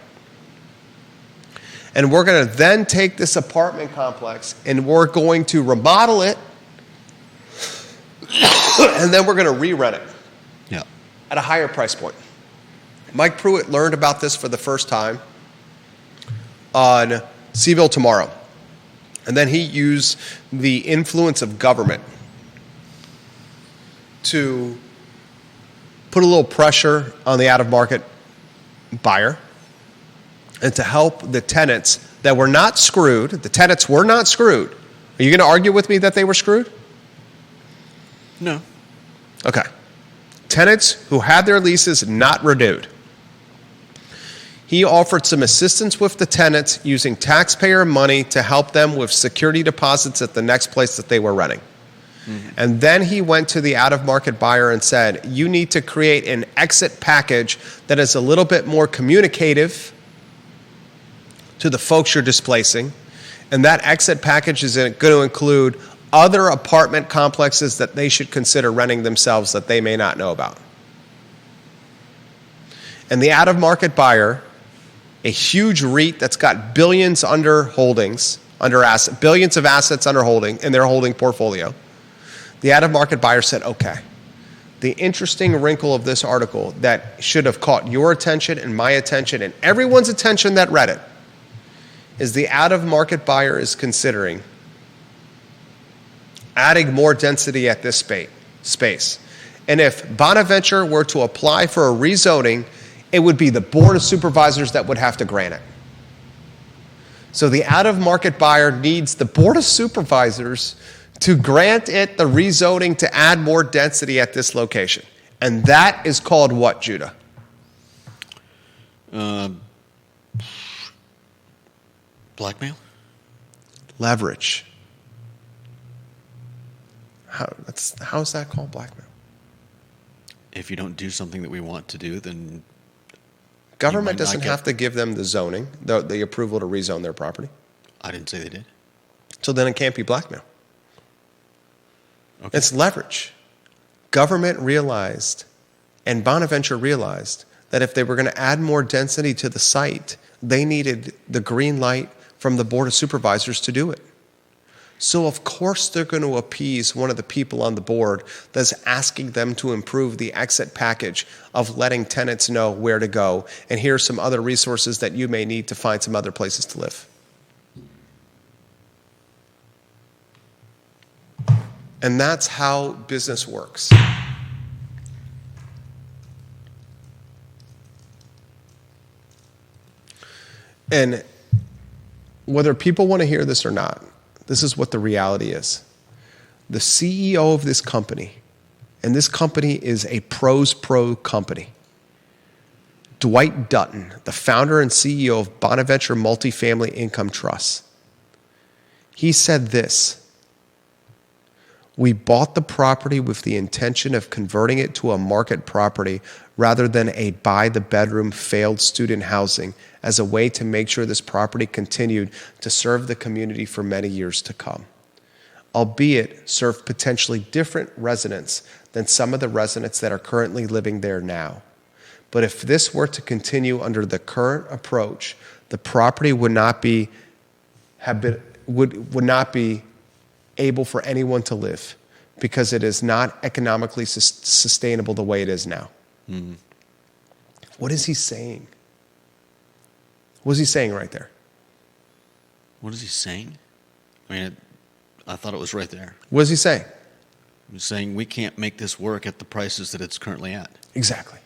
And we're going to then take this apartment complex and we're going to remodel it, and then we're going to re-rent it at a higher price point. Mike Pruitt learned about this for the first time on CVille Tomorrow. And then he used the influence of government to put a little pressure on the out-of-market buyer and to help the tenants that were not screwed. The tenants were not screwed. Are you going to argue with me that they were screwed? No. Okay. Tenants who had their leases not renewed. He offered some assistance with the tenants using taxpayer money to help them with security deposits at the next place that they were renting. And then he went to the out-of-market buyer and said, you need to create an exit package that is a little bit more communicative to the folks you're displacing. And that exit package is going to include other apartment complexes that they should consider renting themselves that they may not know about. And the out-of-market buyer, a huge REIT that's got billions under holdings, billions of assets under holding in their holding portfolio, the out-of-market buyer said, okay, the interesting wrinkle of this article that should have caught your attention and my attention and everyone's attention that read it is the out-of-market buyer is considering adding more density at this space. And if Bonaventure were to apply for a rezoning, it would be the Board of Supervisors that would have to grant it. So the out-of-market buyer needs the Board of Supervisors to grant it the rezoning to add more density at this location. And that is called what, Judah? Blackmail? Leverage. How is that called blackmail? If you don't do something that we want to do, then Government doesn't have to give them the zoning, the approval to rezone their property. I didn't say they did. So then it can't be blackmail. Okay. It's leverage. Government realized, and Bonaventure realized, that if they were going to add more density to the site, they needed the green light from the Board of Supervisors to do it. So of course they're going to appease one of the people on the board that's asking them to improve the exit package of letting tenants know where to go. And here's some other resources that you may need to find some other places to live. And that's how business works. And whether people want to hear this or not, this is what the reality is. The CEO of this company, and this company is a pros pro company, Dwight Dutton, the founder and CEO of Bonaventure Multifamily Income Trust, he said this: we bought the property with the intention of converting it to a market property rather than a buy-the-bedroom failed student housing as a way to make sure this property continued to serve the community for many years to come, albeit serve potentially different residents than some of the residents that are currently living there now. But if this were to continue under the current approach, the property would not be able for anyone to live because it is not economically sustainable the way it is now. Mm-hmm. What is he saying? What is he saying right there? What is he saying? I mean, I thought it was right there. What is he saying? He's saying we can't make this work at the prices that it's currently at. Exactly.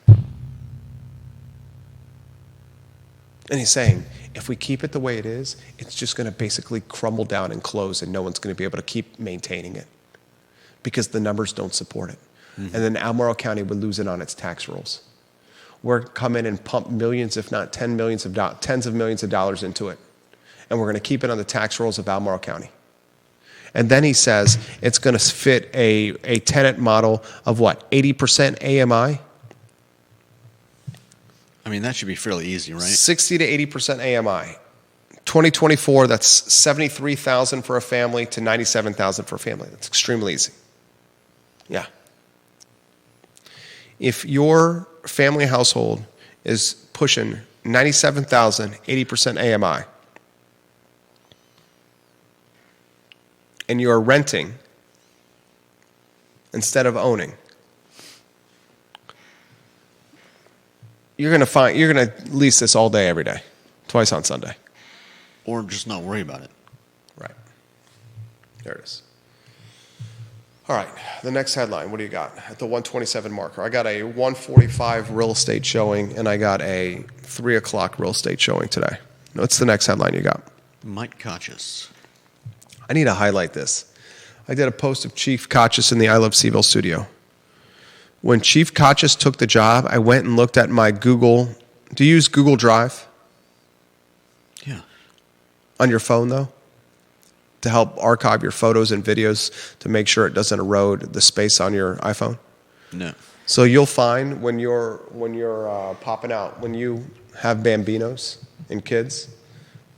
And he's saying, if we keep it the way it is, it's just going to basically crumble down and close, and no one's going to be able to keep maintaining it because the numbers don't support it. Mm-hmm. And then Albemarle County would lose it on its tax rolls. We're come in and pump millions, if not tens of millions of dollars into it. And we're going to keep it on the tax rolls of Albemarle County. And then he says it's going to fit a tenant model of what, 80% AMI? I mean, that should be fairly easy, right? 60 to 80% AMI. 2024, that's $73,000 for a family to $97,000 for a family. That's extremely easy. Yeah. If your family household is pushing $97,000, 80% AMI, and you're renting instead of owning, you're going to lease this all day, every day, twice on Sunday. Or just not worry about it. Right. There it is. All right, the next headline, what do you got? At the 127 marker, I got a 145 real estate showing, and I got a 3 o'clock real estate showing today. What's the next headline you got? Mike Kochis. I need to highlight this. I did a post of Chief Kochis in the I Love CVille studio. When Chief Kochis took the job, I went and looked at my Google. Do you use Google Drive? Yeah. On your phone, though? to help archive your photos and videos to make sure it doesn't erode the space on your iPhone? No. So you'll find when you're popping out, when you have bambinos and kids,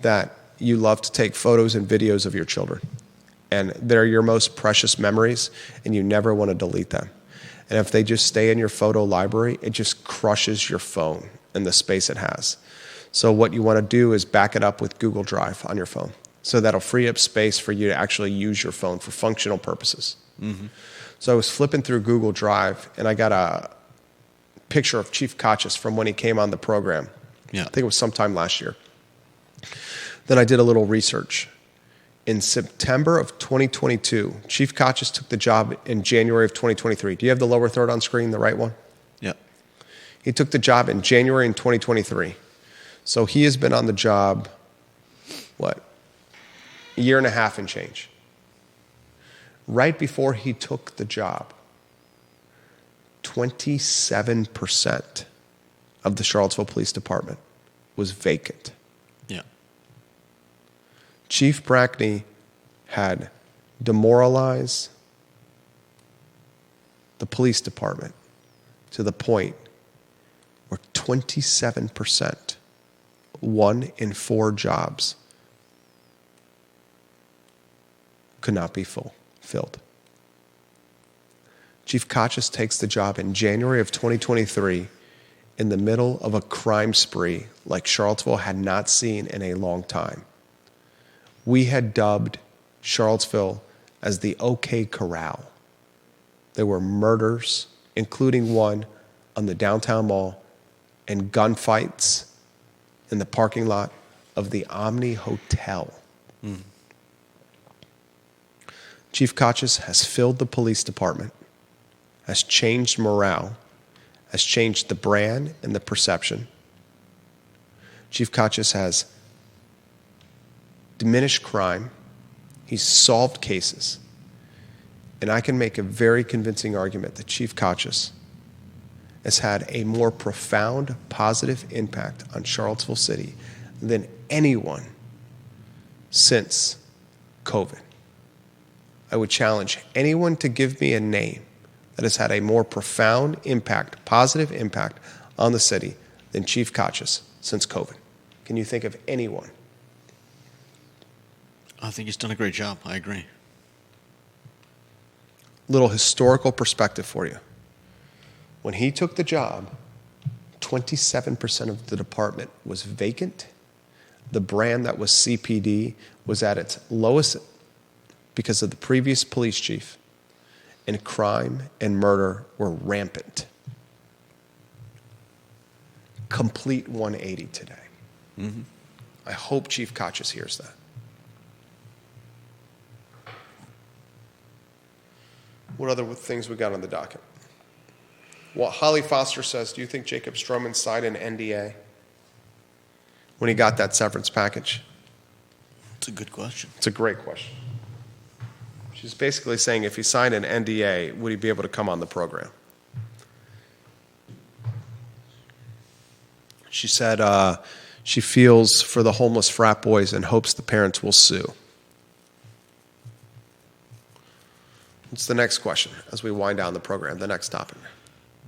that you love to take photos and videos of your children. And they're your most precious memories, and you never want to delete them. And if they just stay in your photo library, it just crushes your phone and the space it has. So what you want to do is back it up with Google Drive on your phone. So that'll free up space for you to actually use your phone for functional purposes. Mm-hmm. So I was flipping through Google Drive, and I got a picture of Chief Kochis from when he came on the program. Yeah. I think it was sometime last year. Then I did a little research. In September of 2022, Chief Kochis took the job in January of 2023. Do you have the lower third on screen, the right one? Yeah. He took the job in January in 2023. So he has been on the job, what, a year and a half and change. Right before he took the job, 27% of the Charlottesville Police Department was vacant. Yeah. Chief Brackney had demoralized the police department to the point where 27%, 1 in 4 jobs, could not be filled. Chief Kochis takes the job in January of 2023 in the middle of a crime spree like Charlottesville had not seen in a long time. We had dubbed Charlottesville as the OK Corral. There were murders, including one on the downtown mall, and gunfights in the parking lot of the Omni Hotel. Mm. Chief Kochis has filled the police department, has changed morale, has changed the brand and the perception. Chief Kochis has diminished crime. He's solved cases. And I can make a very convincing argument that Chief Kochis has had a more profound positive impact on Charlottesville City than anyone since COVID. I would challenge anyone to give me a name that has had a more profound impact, positive impact on the city than Chief Kochis since COVID. Can you think of anyone? I think he's done a great job. I agree. Little historical perspective for you. When he took the job, 27% of the department was vacant. The brand that was CPD was at its lowest because of the previous police chief, and crime and murder were rampant. Complete 180 today. Mm-hmm. I hope Chief Kochis hears that. What other things we got on the docket? Well, Holly Foster says, do you think Jacob Stroman signed an NDA when he got that severance package? It's a good question. It's a great question. She's basically saying if he signed an NDA, would he be able to come on the program? She said she feels for the homeless frat boys and hopes the parents will sue. What's the next question as we wind down the program, the next topic?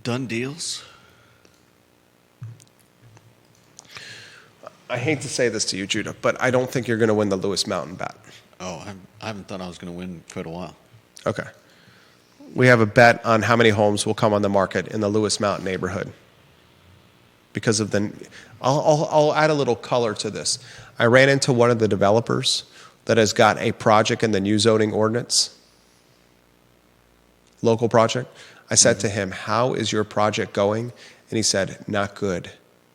Done deals? I hate to say this to you, Judah, but I don't think you're going to win the Lewis Mountain bet. Oh, I haven't thought I was going to win quite a while. Okay. We have a bet on how many homes will come on the market in the Lewis Mountain neighborhood. Because of the, I'll add a little color to this. I ran into one of the developers that has got a project in the new zoning ordinance, local project. I said to him, how is your project going? And he said, not good.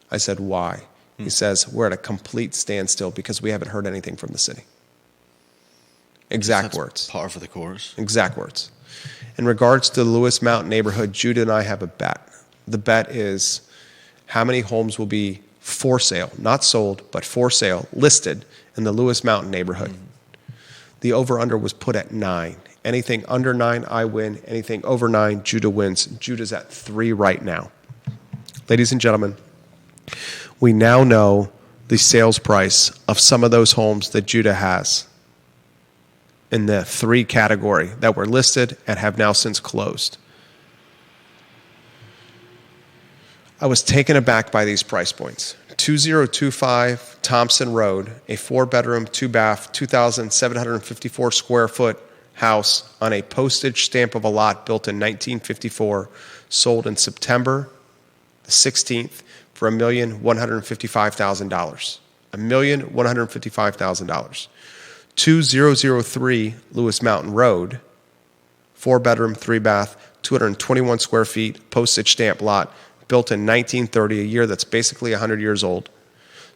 I said, why? He says, we're at a complete standstill because we haven't heard anything from the city. Exact words. Par for the course. Exact words. In regards to the Lewis Mountain neighborhood, Judah and I have a bet. The bet is how many homes will be for sale, not sold, but for sale, listed in the Lewis Mountain neighborhood. Mm-hmm. The over-under was put at 9. Anything under 9, I win. Anything over 9, Judah wins. Judah's at 3 right now. Ladies and gentlemen, we now know the sales price of some of those homes that Judah has. in the 3 category that were listed and have now since closed. I was taken aback by these price points. 2025 Thompson Road, a 4-bedroom, 2-bath, 2,754 square foot house on a postage stamp of a lot built in 1954, sold in September the 16th for $1,155,000. $1,155,000. 2003 Lewis Mountain Road, 4-bedroom, 3-bath, 221 square feet, postage stamp lot, built in 1930, a year that's basically 100 years old,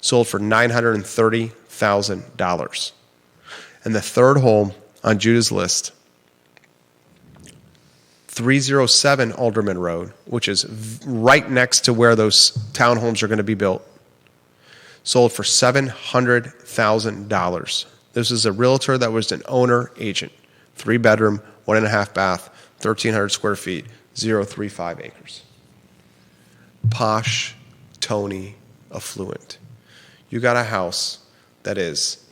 sold for $930,000. And the third home on Judah's list, 307 Alderman Road, which is right next to where those townhomes are going to be built, sold for $700,000. This is a realtor that was an owner agent. 3-bedroom, 1.5 bath, 1,300 square feet, 0.35 acres. Posh, Tony, affluent. You got a house that is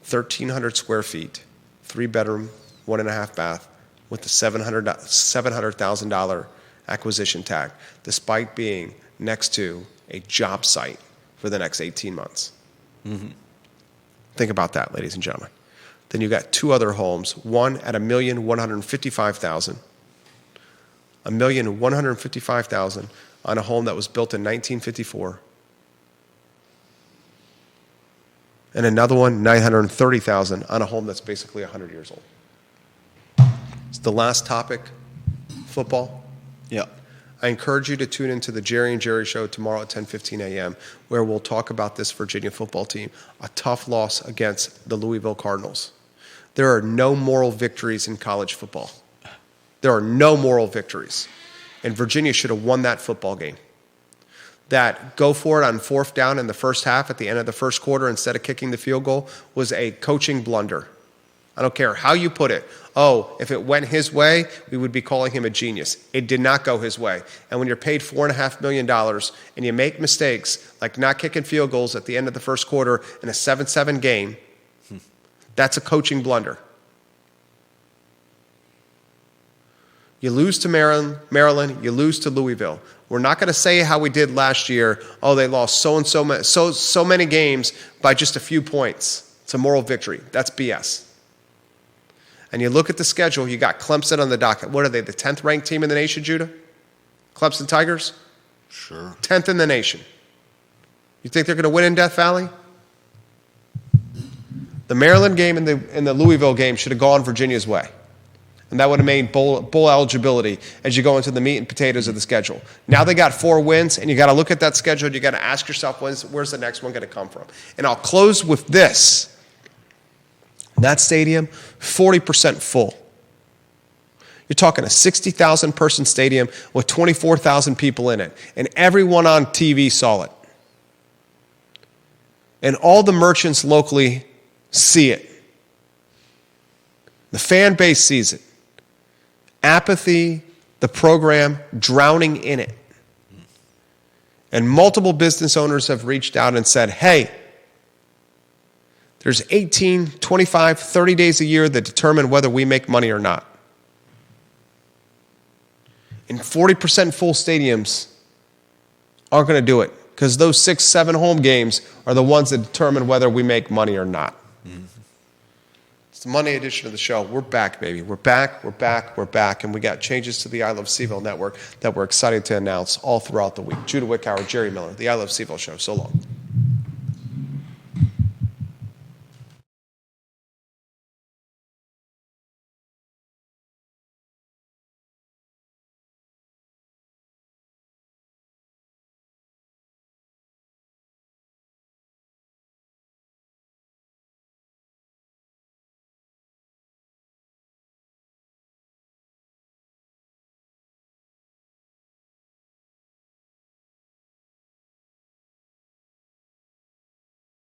1,300 square feet, 3-bedroom, 1.5 bath, with the $700,000 acquisition tag, despite being next to a job site for the next 18 months. Mm-hmm. Think about that, ladies and gentlemen. Then you got 2 other homes, one at $1,155,000, $1,155,000 on a home that was built in 1954, and another one, $930,000 on a home that's basically 100 years old. It's the last topic, football. Yeah. I encourage you to tune into the Jerry and Jerry Show tomorrow at 10:15 a.m., where we'll talk about this Virginia football team, a tough loss against the Louisville Cardinals. There are no moral victories in college football. There are no moral victories. And Virginia should have won that football game. That go for it on 4th down in the first half at the end of the first quarter instead of kicking the field goal was a coaching blunder. I don't care how you put it. Oh, if it went his way, we would be calling him a genius. It did not go his way. And when you're paid $4.5 million and you make mistakes like not kicking field goals at the end of the first quarter in a 7-7 game, that's a coaching blunder. You lose to Maryland, you lose to Louisville. We're not going to say how we did last year. Oh, they lost so many games by just a few points. It's a moral victory. That's BS. And you look at the schedule, you got Clemson on the docket. What are they, the 10th ranked team in the nation, Judah? Clemson Tigers? Sure. 10th in the nation. You think they're going to win in Death Valley? The Maryland game and the Louisville game should have gone Virginia's way. And that would have made bowl eligibility as you go into the meat and potatoes of the schedule. Now they got 4 wins, and you got to look at that schedule, and you got to ask yourself, where's the next one going to come from? And I'll close with this. That stadium, 40% full. You're talking a 60,000 person stadium with 24,000 people in it. And everyone on TV saw it. And all the merchants locally see it. The fan base sees it. Apathy, the program, drowning in it. And multiple business owners have reached out and said, hey, there's 18, 25, 30 days a year that determine whether we make money or not. And 40% full stadiums aren't going to do it because those 6, 7 home games are the ones that determine whether we make money or not. Mm-hmm. It's the Monday edition of the show. We're back, baby. We're back. And we got changes to the I Love CVille Network that we're excited to announce all throughout the week. Judah Wickhauer, Jerry Miller, the I Love CVille Show. So long.